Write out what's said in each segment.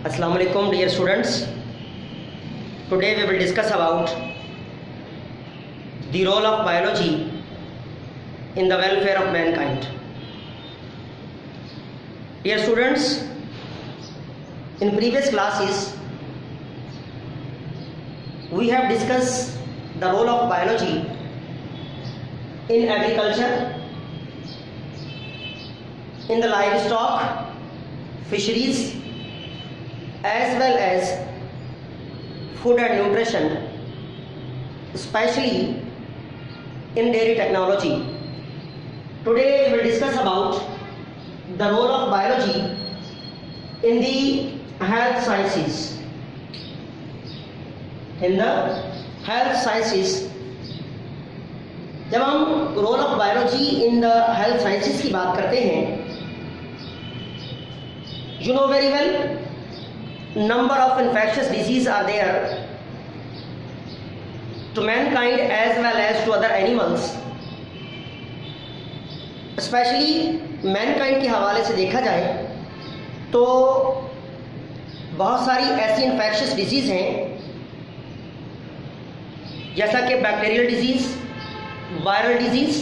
Assalamu alaikum dear students. Today we will discuss about the role of biology in the welfare of mankind. Dear students, in previous classes we have discussed the role of biology in agriculture, in the livestock, fisheries, as well as food and nutrition, especially in dairy technology. Today we will discuss about the role of biology in the health sciences. In the health sciences, जब हम role of biology in the health sciences की बात करते हैं, you know very well, number of infectious diseases are there to mankind as well as to other animals. Especially mankind के हवाले से देखा जाए तो बहुत सारी ऐसी infectious disease हैं, जैसा कि बैक्टीरियल डिजीज, वायरल डिजीज,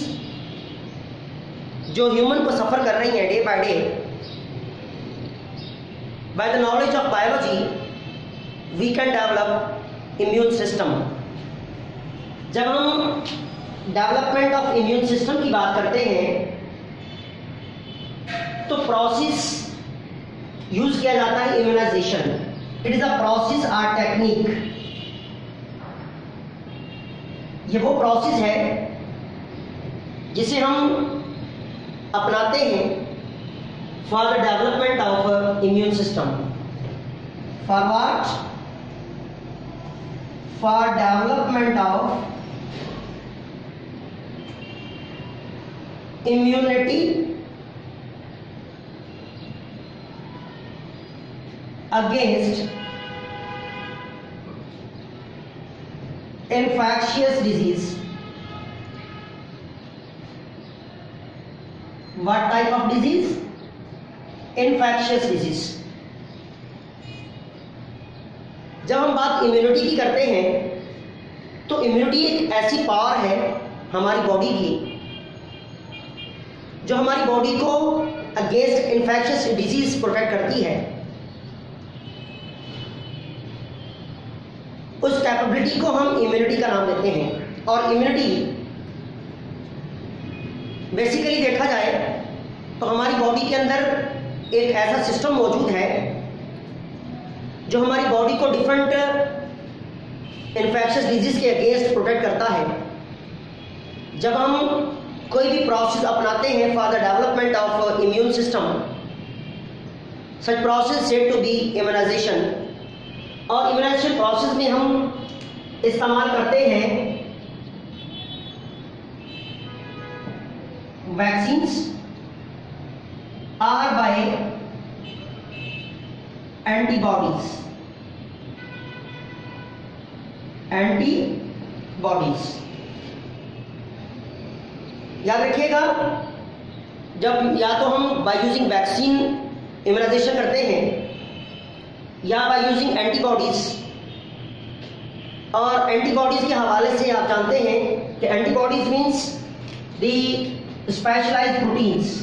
जो ह्यूमन को सफर कर रही हैं day by day. By the knowledge of biology, we can develop immune system. जब हम डेवलपमेंट ऑफ इम्यून सिस्टम की बात करते हैं तो प्रोसेस यूज किया जाता है immunisation. It is a process or technique. ये वो प्रोसेस है जिसे हम अपनाते हैं for the development of immune system. For what? For development of immunity against infectious disease. What type of disease? Infectious disease. जब हम बात इम्यूनिटी की करते हैं तो इम्यूनिटी एक ऐसी पावर है हमारी बॉडी की जो हमारी बॉडी को अगेंस्ट इन्फेक्शियस डिजीज प्रोटेक्ट करती है. उस कैपेबिलिटी को हम इम्यूनिटी का नाम देते हैं. और इम्यूनिटी बेसिकली देखा जाए तो हमारी बॉडी के अंदर एक ऐसा सिस्टम मौजूद है जो हमारी बॉडी को डिफरेंट इन्फेक्शियस डिजीज के अगेंस्ट प्रोटेक्ट करता है. जब हम कोई भी प्रोसेस अपनाते हैं for the development of immune system, such process said to be immunisation. और इम्यूनाइजेशन प्रोसेस में हम इस्तेमाल करते हैं वैक्सीन्स are by antibodies. याद रखिएगा, जब या तो हम बाय यूजिंग वैक्सीन इम्यूनाइजेशन करते हैं या बाय यूजिंग एंटीबॉडीज. और एंटीबॉडीज के हवाले से आप जानते हैं कि antibodies means the specialised proteins.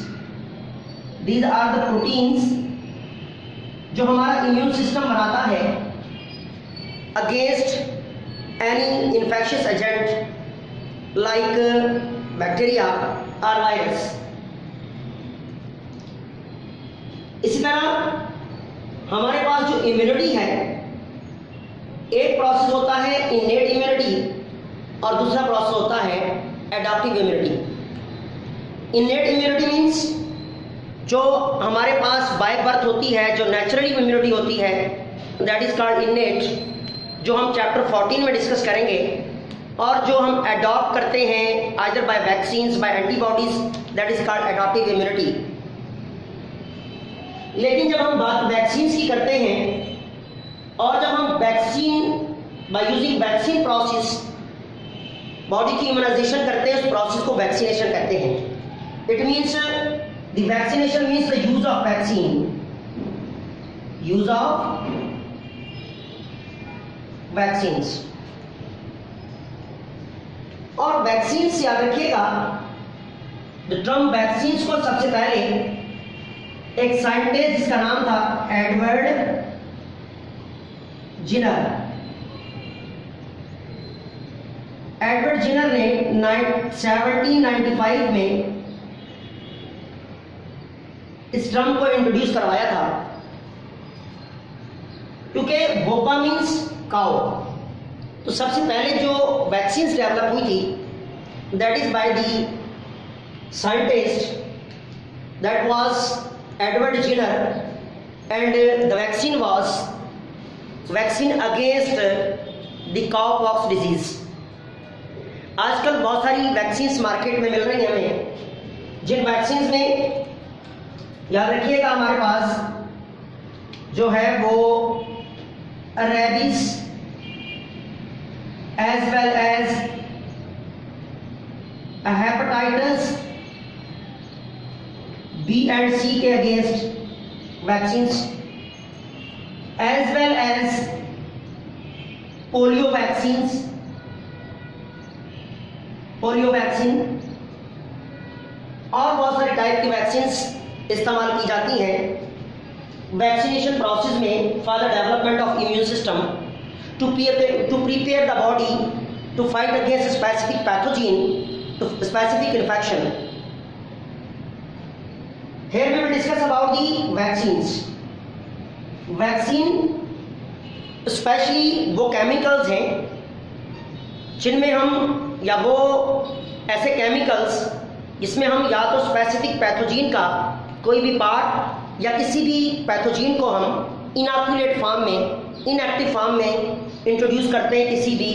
These are the proteins जो हमारा इम्यून सिस्टम बनाता है against any infectious agent like bacteria और वायरस. इसी तरह हमारे पास जो इम्यूनिटी है, एक प्रोसेस होता है इनेट इम्यूनिटी और दूसरा प्रोसेस होता है adaptive immunity. Innate immunity means जो हमारे पास बाय बर्थ होती है, जो नेचुरली इम्यूनिटी होती है, दैट इज कॉल्ड इनेट, जो हम चैप्टर 14 में डिस्कस करेंगे. और जो हम अडॉप्ट करते हैं either by vaccines, by antibodies, that is called adaptive immunity. लेकिन जब हम बात वैक्सीन्स की करते हैं और जब हम vaccine by using vaccine process body की इम्यूनाइजेशन करते हैं, उस प्रोसेस को वैक्सीनेशन कहते हैं. It means The vaccination means the use of vaccine. Use of vaccines. और वैक्सीन्स याद रखिएगा, द टर्म वैक्सीन्स को सबसे पहले एक साइंटिस्ट जिसका नाम था एडवर्ड जिनर, एडवर्ड जिनर ने 1795 में इस टर्म को इंट्रोड्यूस करवाया था, क्योंकि बोका मीन्स काउ। तो सबसे पहले जो वैक्सीन्स डेवलप हुई थी that is by the scientist that was Edward zener, and the vaccine was vaccine against the cow pox disease. आजकल बहुत सारी वैक्सीन्स मार्केट में मिल रही हैं हमें, जिन वैक्सीन्स में याद रखिएगा हमारे पास जो है वो rabies as well as hepatitis B and C के against vaccines, as well as polio vaccines, polio vaccine और बहुत सारे टाइप की वैक्सीन्स इस्तेमाल की जाती हैं वैक्सीनेशन प्रोसेस में for the development of immune system to prepare the body to fight against specific pathogen, to specific infection. Here we will discuss about the vaccines. Vaccine specially वो chemicals हैं जिनमें हम, या वो ऐसे केमिकल्स जिसमें हम या तो स्पेसिफिक पैथोजन का कोई भी पार्ट या किसी भी पैथोजन को हम इनएक्टिवेट फॉर्म में, इनएक्टिव फॉर्म में इंट्रोड्यूस करते हैं किसी भी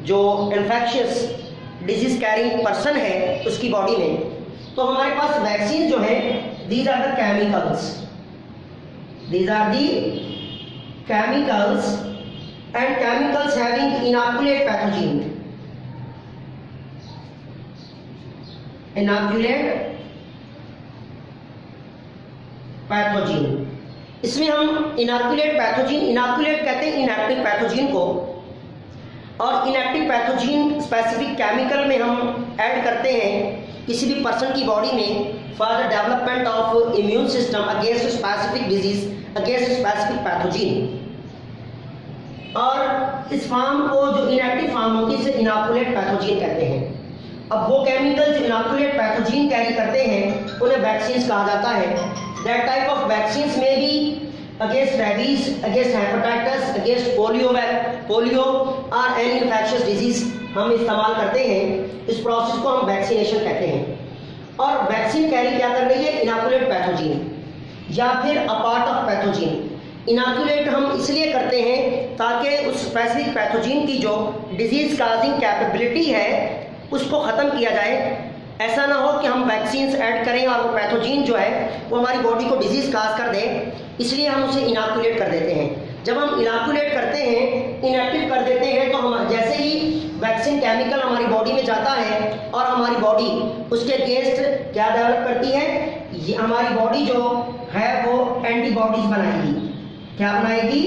जो इन्फेक्शियस डिजीज कैरिंग पर्सन है उसकी बॉडी में। तो हमारे पास वैक्सीन जो है these are the chemicals, these are the chemicals and chemicals having inoculate pathogen, inoculate pathogen. इसमें हम इनएक्टिवेट पैथोजन, इनएक्टिवेट कहते हैं इनएक्टिव पैथोजन को, और इनएक्टिव पैथोजन स्पेसिफिक केमिकल में हम ऐड करते हैं किसी भी पर्सन की बॉडी में for the development of immune system against specific disease, against specific pathogen. और इस फॉर्म को जो इनएक्टिव फॉर्म होती है इसे इनोकुलेट पैथोजन कहते हैं। अब वो केमिकल जो इनोकुलेट पैथोजन कैरी करते हैं उन्हें वैक्सीन कहा जाता है। दैट टाइप ऑफ वैक्सीन्स में भी against rabies, against hepatitis, against polio और एनी इन्फेक्शियस डिजीज हम इस्तेमाल करते हैं। इस प्रोसेस को हम वैक्सीनेशन कहते हैं। और वैक्सीन कैरी क्या कर रही है? इनोकुलेट पैथोजन या फिर a part of pathogen. Inoculate हम इसलिए करते हैं ताकि उस स्पेसिफिक पैथोजन की जो डिजीज काजिंग कैपेबिलिटी है उसको ख़त्म किया जाए। ऐसा ना हो कि हम वैक्सीन्स ऐड करें और वो पैथोजन जो है वो हमारी बॉडी को डिजीज काज कर दे, इसलिए हम उसे इनोकुलेट कर देते हैं। जब हम इनोकुलेट करते हैं, इनएक्टिव कर देते हैं, तो हम जैसे ही वैक्सीन केमिकल हमारी बॉडी में जाता है और हमारी बॉडी उसके अगेंस्ट क्या डेवलप करती है, ये हमारी बॉडी जो है वो एंटीबॉडीज बनाएगी। क्या बनाएगी?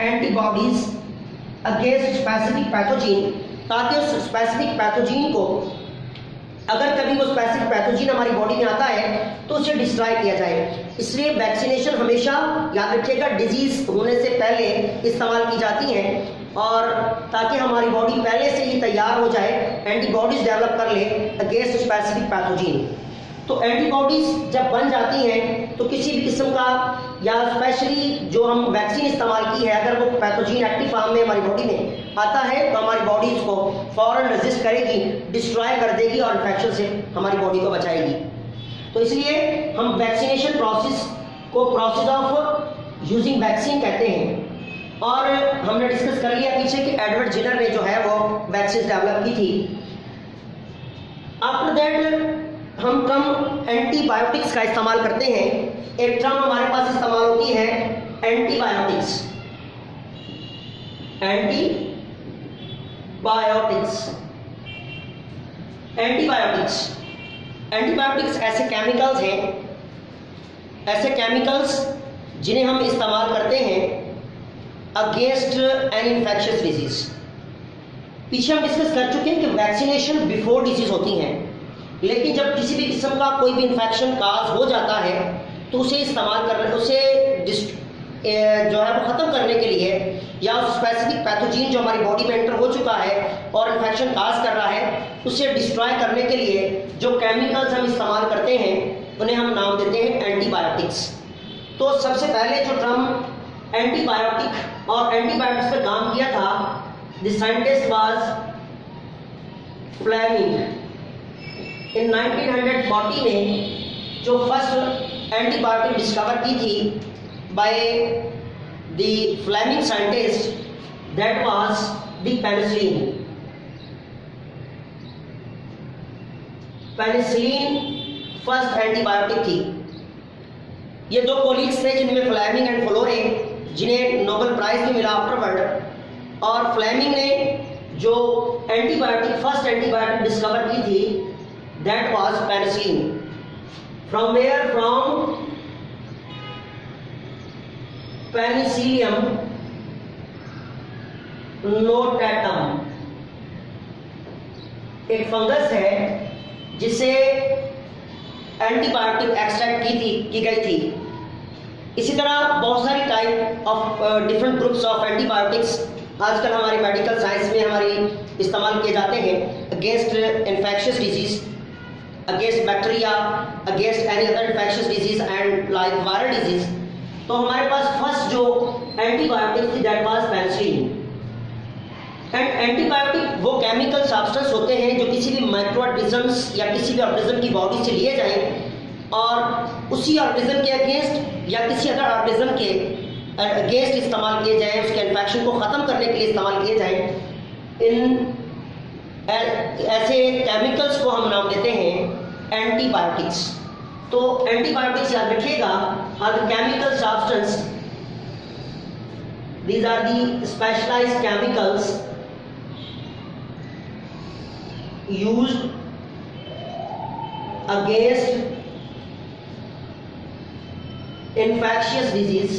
एंटीबॉडीज अगेंस्ट स्पेसिफिक पैथोजन, ताकि उस स्पेसिफिक पैथोजन को, अगर कभी वो स्पेसिफिक पैथोजन हमारी बॉडी में आता है तो उसे डिस्ट्रॉय किया जाए। इसलिए वैक्सीनेशन हमेशा याद रखिएगा डिजीज होने से पहले इस्तेमाल की जाती है, और ताकि हमारी बॉडी पहले से ही तैयार हो जाए, एंटीबॉडीज डेवलप कर ले अगेंस्ट स्पेसिफिक पैथोजन। तो एंटीबॉडीज जब बन जाती हैं तो किसी भी किस्म का, या स्पेशली जो हम वैक्सीन इस्तेमाल की है, अगर वो पैथोजन एक्टिव फॉर्म में हमारी बॉडी में आता है तो हमारी बॉडी इसको फौरन रेजिस्ट करेगी, डिस्ट्रॉय कर देगी और इन्फेक्शन से हमारी बॉडी को बचाएगी। तो इसलिए हम वैक्सीनेशन प्रोसेस को प्रोसेस ऑफ यूजिंग वैक्सीन कहते हैं। और हमने डिस्कस कर लिया पीछे कि एडवर्ड जिनर ने जो है वो वैक्सीन डेवलप की थी। आफ्टर दैट हम टर्म एंटीबायोटिक्स का इस्तेमाल करते हैं। एक टर्म हमारे पास इस्तेमाल होती है एंटीबायोटिक्स। एंटीबायोटिक्स ऐसे केमिकल्स हैं, ऐसे केमिकल्स जिन्हें हम इस्तेमाल करते हैं अगेंस्ट एन इन्फेक्शियस डिजीज। पीछे हम डिस्कस कर चुके हैं कि वैक्सीनेशन बिफोर डिजीज होती हैं, लेकिन जब किसी भी किस्म का कोई भी इन्फेक्शन काज हो जाता है तो उसे इस्तेमाल करने, उसे जो है वो ख़त्म करने के लिए या उस स्पेसिफिक पैथोजीन जो हमारी बॉडी में एंटर हो चुका है और इन्फेक्शन काज कर रहा है उसे डिस्ट्रॉय करने के लिए जो केमिकल्स हम इस्तेमाल करते हैं उन्हें हम नाम देते हैं एंटीबायोटिक्स। तो सबसे पहले जो टर्म एंटीबायोटिक और एंटीबायोटिक्स पर काम किया था, द साइंटिस्ट वाज फ्लेमिंग। इन 1940 में जो फर्स्ट एंटीबायोटिक डिस्कवर की थी by the Fleming scientist, that was the penicillin. Penicillin first antibiotic थी। ये दो कोलीग्स थे जिनमें फ्लेमिंग एंड फ्लोरे, जिन्हें नोबेल प्राइज भी मिला आफ्टरवर्ड। और फ्लेमिंग ने जो एंटीबायोटिक फर्स्ट एंटीबायोटिक डिस्कवर की थी that was penicillin. From where? From penicillium notatum, एक फंगस है जिसे एंटीबायोटिक एक्सट्रैक्ट की गई थी। इसी तरह बहुत सारी type of different groups of antibiotics आजकल हमारी मेडिकल साइंस में हमारी इस्तेमाल किए जाते हैं against infectious disease, against bacteria, against any other infectious disease and like viral disease. तो हमारे पास फर्स्ट जो एंटीबायोटिक थी that was penicillin. And antibiotic वो केमिकल सब्सटेंस होते हैं जो किसी भी माइक्रोऑर्गेनिजम्स या किसी भी ऑर्गेनिज्म की बॉडी से लिए जाएं और उसी ऑर्गेनिज्म के अगेंस्ट या किसी अदर ऑर्गेनिज्म के अगेंस्ट इस्तेमाल किए जाएं, उसके इन्फेक्शन को ख़त्म करने के लिए इस्तेमाल किए जाएं। इन ऐसे केमिकल्स को हम नाम देते हैं एंटीबायोटिक्स। तो एंटीबायोटिक्स याद रखिएगा are the chemical substance, these are the specialized chemicals used against infectious disease।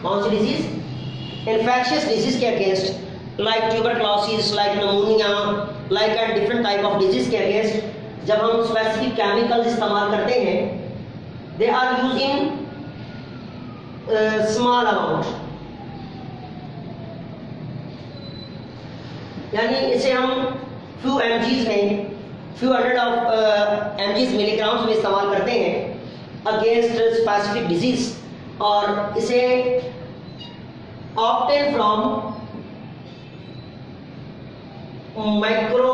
कौन सी डिजीज? इन्फेक्शियस डिजीज के against, like tuberculosis, like pneumonia, like and different type of disease के अगेंस्ट जब हम स्पेसिफिक केमिकल्स इस्तेमाल करते हैं, they are used in small amount, यानी इसे हम फ्यू एमजीज में, few hundred of MGs milligrams में इस्तेमाल करते हैं अगेंस्ट स्पेसिफिक डिजीज। और इसे ऑब्टेन फ्रॉम माइक्रो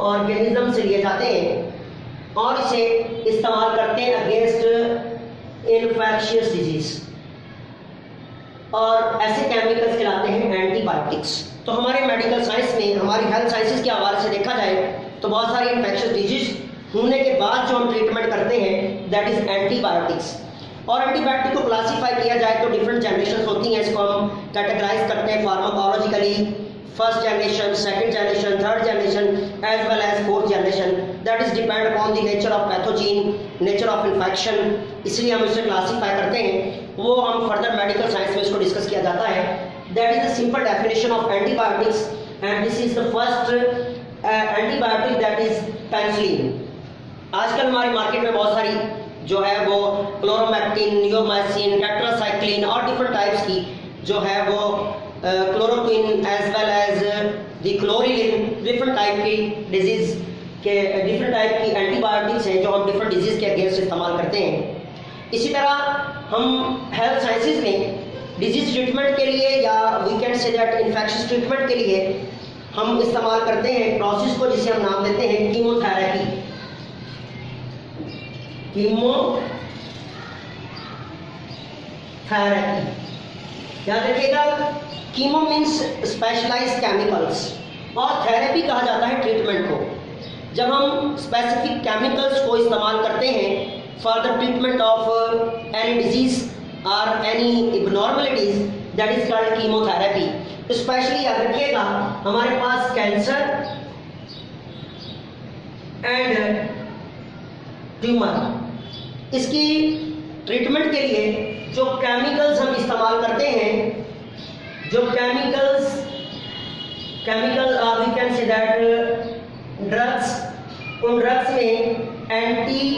ऑर्गेनिज्म से लिए जाते हैं और इसे इस्तेमाल करते हैं अगेंस्ट इन्फेक्शियस डिजीज, और ऐसे केमिकल्स कहलाते हैं एंटीबायोटिक्स। तो हमारे मेडिकल साइंस में, हमारी हेल्थ साइंसेज के हवाले से देखा जाए तो बहुत सारी इन्फेक्शियस डिजीज होने के बाद जो हम ट्रीटमेंट करते हैं दैट इज एंटीबायोटिक्स। और एंटीबायोटिक को क्लासीफाई किया जाए तो डिफरेंट जनरेशन होती हैं, इसको हम कैटेगराइज करते हैं pharmacologically, first generation, second generation, third generation as well as fourth generation. That is depend upon the nature of pathogen, nature of infection, इसलिए हम इसे क्लासीफाई करते हैं। वो हम फर्दर मेडिकल साइंस में इसको डिस्कस किया जाता है। That is the simple definition of antibiotics and this is the first antibiotic that is penicillin. आजकल हमारी मार्केट में बहुत सारी जो है वो क्लोरोमैक्टिन, नियोमाइसिन, टेट्रासाइक्लिन और डिफरेंट टाइप्स की जो है वो chloroquine as well as the chlorellin, different type की डिजीज के डिफरेंट टाइप की एंटीबायोटिक्स हैं जो हम डिफरेंट डिजीज के अगेंस्ट इस्तेमाल करते हैं। इसी तरह हम हेल्थ साइंसेज में डिजीज ट्रीटमेंट के लिए या we can say that infectious treatment के लिए हम इस्तेमाल करते हैं प्रोसेस को जिसे हम नाम देते हैं कीमोथेरेपी। कीमोथेरेपी याद रखिएगा, कीमो मीन्स स्पेशलाइज्ड केमिकल्स और थेरेपी कहा जाता है ट्रीटमेंट को। जब हम स्पेसिफिक केमिकल्स को इस्तेमाल करते हैं for the treatment of any disease और any abnormalities that is called chemotherapy. Specially याद रखिएगा हमारे पास कैंसर एंड ट्यूमर। इसकी ट्रीटमेंट के लिए जो केमिकल्स हम इस्तेमाल करते हैं, जो chemical we can say that drugs, उन ड्रग्स में एंटी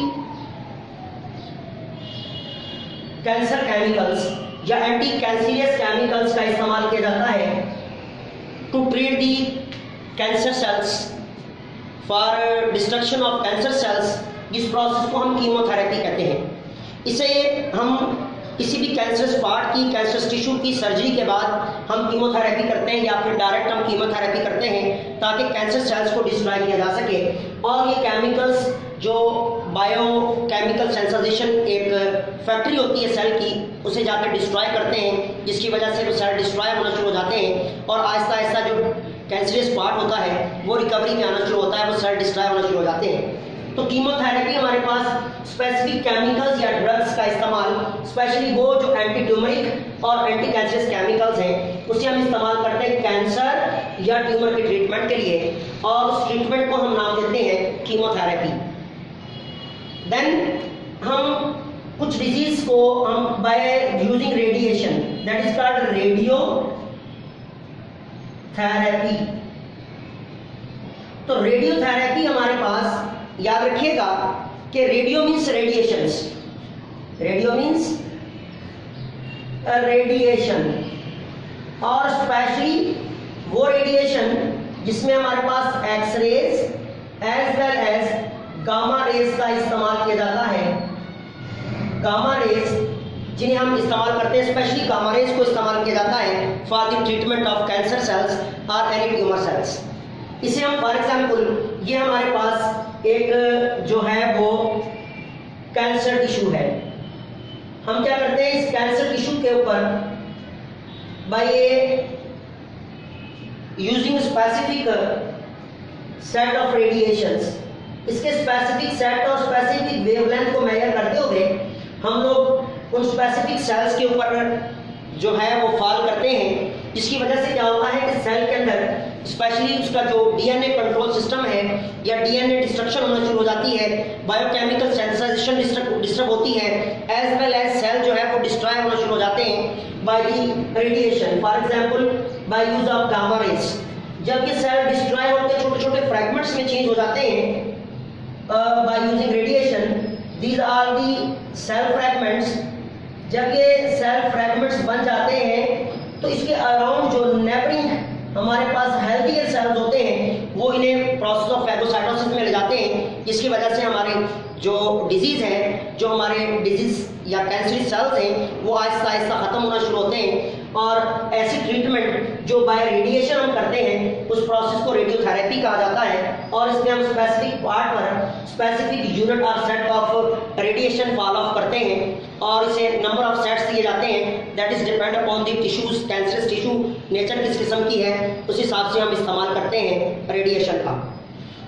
कैंसर केमिकल्स या एंटी कैंसरियस केमिकल्स का इस्तेमाल किया जाता है to treat the cancer cells, for destruction of cancer cells. इस प्रोसेस को हम कीमोथेरेपी कहते हैं। इसे हम किसी भी कैंसरस पार्ट की, कैंसरस टिश्यू की सर्जरी के बाद हम कीमोथेरेपी करते हैं या फिर डायरेक्ट हम कीमोथेरेपी करते हैं ताकि कैंसर सेल्स को डिस्ट्रॉय किया जा सके। और ये केमिकल्स जो बायोकेमिकल सेंसिटाइजेशन एक फैक्ट्री होती है सेल की, उसे जाकर डिस्ट्रॉय करते हैं, जिसकी वजह से वो सेल डिस्ट्रॉय होना शुरू हो जाते हैं और आहिस्ता आहिस्ता जो कैंसरियस पार्ट होता है वो रिकवरी में आना शुरू होता है, वो सेल डिस्ट्रॉय होना शुरू हो जाते हैं। तो कीमोथेरेपी हमारे पास स्पेसिफिक केमिकल्स या ड्रग्स का इस्तेमाल, स्पेशली वो जो एंटी ट्यूमरिक और एंटी कैंसरस केमिकल्स हैं, उसे हम इस्तेमाल करते हैं कैंसर या ट्यूमर के ट्रीटमेंट के लिए, और उस ट्रीटमेंट को हम नाम देते हैं कीमोथेरेपी। देन हम कुछ डिजीज को हम by using radiation, that is called radio therapy. तो रेडियोथेरेपी हमारे पास, याद रखिएगा कि radio means radiations, radio means radiation, और स्पेशली वो रेडिएशन जिसमें हमारे पास X-rays as well as gamma rays का इस्तेमाल किया जाता है। गामा रेज जिन्हें हम इस्तेमाल करते हैं, स्पेशली गामा रेज को इस्तेमाल किया जाता है for the treatment of cancer sales और एनी ट्यूमर सेल्स। इसे हम फॉर एग्जाम्पल, ये हमारे पास एक जो है वो कैंसर टिश्यू है, हम क्या करते हैं इस कैंसर टिश्यू के ऊपर by using specific set of radiations, इसके स्पेसिफिक सेट और स्पेसिफिक वेवलेंथ को मेजर करते हुए हम लोग उन स्पेसिफिक सेल्स के ऊपर जो है वो फॉल करते हैं, जिसकी वजह से क्या होता है कि सेल के अंदर स्पेशली उसका जो डीएनए कंट्रोल सिस्टम है या डीएनए डिस्ट्रक्शन होना शुरू हो जाती है, बायोकेमिकल सेंसिटाइजेशन डिस्टर्ब होती है, एज वेल एज सेल जो है वो डिस्ट्रॉय होना शुरू हो जाते हैं by the radiation, for example by use of gamma rays. जब ये सेल डिस्ट्रॉय होकर छोटे छोटे फ्रैगमेंट्स में चेंज हो जाते हैं by using radiation, these are the cell fragments. जब ये सेल फ्रैगमेंट्स बन जाते हैं तो इसके अराउंड जो नेबरिंग हमारे पास हेल्थियर सेल्स होते हैं वो इन्हें प्रोसेस ऑफ फैगोसाइटोसिस में ले जाते हैं, जिसकी वजह से हमारे जो डिजीज है, जो हमारे डिजीज या कैंसरी सेल्स हैं वो आहिस्ता आहिस्ता खत्म होना शुरू होते हैं। और ऐसी ट्रीटमेंट जो बाय रेडिएशन हम करते हैं उस प्रोसेस को रेडियोथेरेपी कहा जाता है, और इसमें हम स्पेसिफिक पार्ट पर स्पेसिफिक यूनिट और set of radiation fall of करते हैं और इसे नंबर ऑफ सेट्स दिए जाते हैं, that is depend upon the tissues, cancerous tissue nature किस किस्म की है उस हिसाब से हम इस्तेमाल करते हैं रेडिएशन का।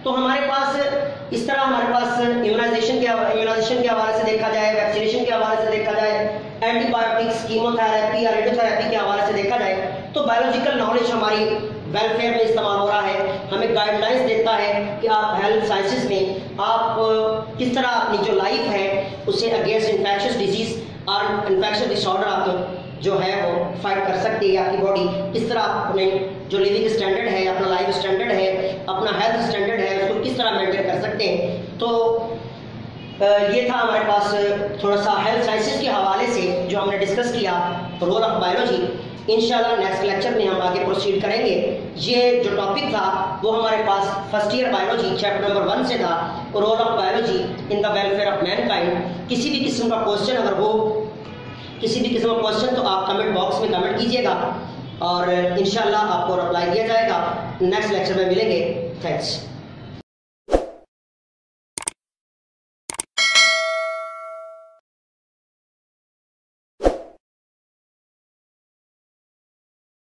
तो हमारे पास इस तरह हमारे पास इम्यूनाइजेशन के हवाले से देखा जाए, वैक्सीनेशन के हवाले से देखा जाए, एंटीबायोटिक्स, कीमोथेरेपी या रेडियोथेरेपी के हवाले से देखा जाए, तो बायोलॉजिकल नॉलेज हमारी वेलफेयर में इस्तेमाल हो रहा है, हमें गाइडलाइंस देता है कि आप हेल्थ साइंसेज में आप किस तरह अपनी जो लाइफ है उसे अगेंस्ट इन्फेक्शियस डिजीज और इन्फेक्शियस डिसऑर्डर आप जो है वो फाइट कर सकती है। आपकी बॉडी किस तरह अपने जो लिविंग स्टैंडर्ड है, अपना लाइफ स्टैंडर्ड है, अपना हेल्थ स्टैंडर्ड है, उसको किस तरह मेंटेन कर सकते हैं। तो ये था हमारे पास थोड़ा सा हेल्थ साइंसेज के हवाले से जो हमने डिस्कस किया, रोल ऑफ बायोलॉजी। इंशाल्लाह नेक्स्ट लेक्चर में हम आगे प्रोसीड करेंगे। ये जो टॉपिक था वो हमारे पास first year biology chapter number 1 से था, role of biology in the welfare of mankind. किसी भी किस्म का क्वेश्चन अगर हो, किसी भी किस्म का क्वेश्चन, तो आप कमेंट बॉक्स में कमेंट कीजिएगा और इंशाल्लाह आपको रिप्लाई दिया जाएगा। नेक्स्ट लेक्चर में मिलेंगे। थैंक्स।